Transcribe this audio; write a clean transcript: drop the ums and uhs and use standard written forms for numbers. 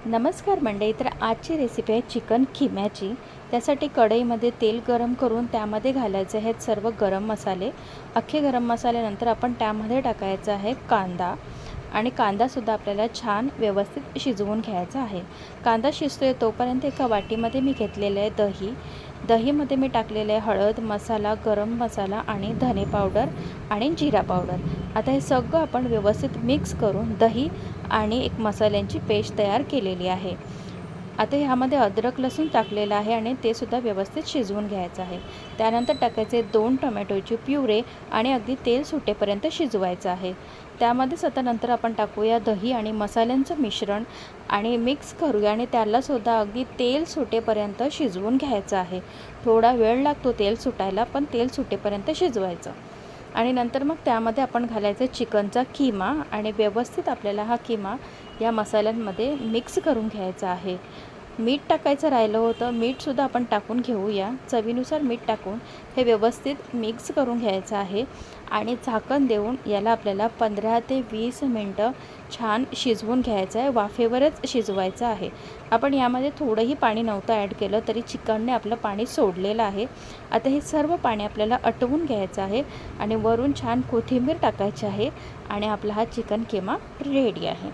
नमस्कार मंडळी. तर आजची रेसिपी आहे चिकन खिम्याची। त्यासाठी कढईमध्ये तेल गरम करून त्यामध्ये घालायचे आहेत सर्व गरम मसाले। अख्खे गरम मसाल्यानंतर आपण त्यामध्ये टाकायचा आहे कांदा आणि कांदासुद्धा आपल्याला छान व्यवस्थित शिजवून घ्यायचा आहे। कांदा शिजतोय तोपर्यंत एका वाटीमध्ये मी घेतलेले आहे दही। दहीमध्ये मी टाकलेले आहे हळद, मसाला, गरम मसाला आणि धने पावडर आणि जिरा पावडर। आता हे सगळं आपण व्यवस्थित मिक्स करून दही आणि एक मसाल्यांची पेस्ट तयार केलेली आहे। आता ह्यामध्ये अद्रक लसूण टाकलेला आहे आणि ते सुद्धा व्यवस्थित शिजवून घ्यायचं आहे। त्यानंतर टाकायचे 2 टोमॅटोचे प्युरे आणि अगदी तेल सुटेपर्यंत शिजवायचं आहे। त्यामध्येच आता नंतर आपण टाकूया दही आणि मसाल्यांचं मिश्रण आणि मिक्स करूया आणि त्याला सुद्धा अगदी तेल सुटेपर्यंत शिजवून घ्यायचं आहे। थोडा वेळ लागतो तेल सुटायला, पण तेल सुटेपर्यंत शिजवायचं। आणि नंतर मग त्यामध्ये आपण घालायचं चिकनचा किमा आणि व्यवस्थित आपल्याला हा किमा या मसाल्यांमध्ये मिक्स करून घ्यायचा आहे। मीठ टाकायचं राहिलं होतं, मीठसुद्धा आपण टाकून घेऊया। चवीनुसार मीठ टाकून हे व्यवस्थित मिक्स करून घ्यायचं आहे आणि झाकण देऊन याला आपल्याला 15 ते 20 मिनटं छान शिजवून घ्यायचं आहे। वाफेवरच शिजवायचं आहे। आपण यामध्ये थोडंही पाणी नव्हतं ॲड केलं तरी चिकनने आपलं पाणी सोडलेलं आहे। आता हे सर्व पाणी आपल्याला आटवून घ्यायचं आहे आणि वरून छान कोथिंबीर टाकायची आहे आणि आपला हा चिकन किमा रेडी आहे।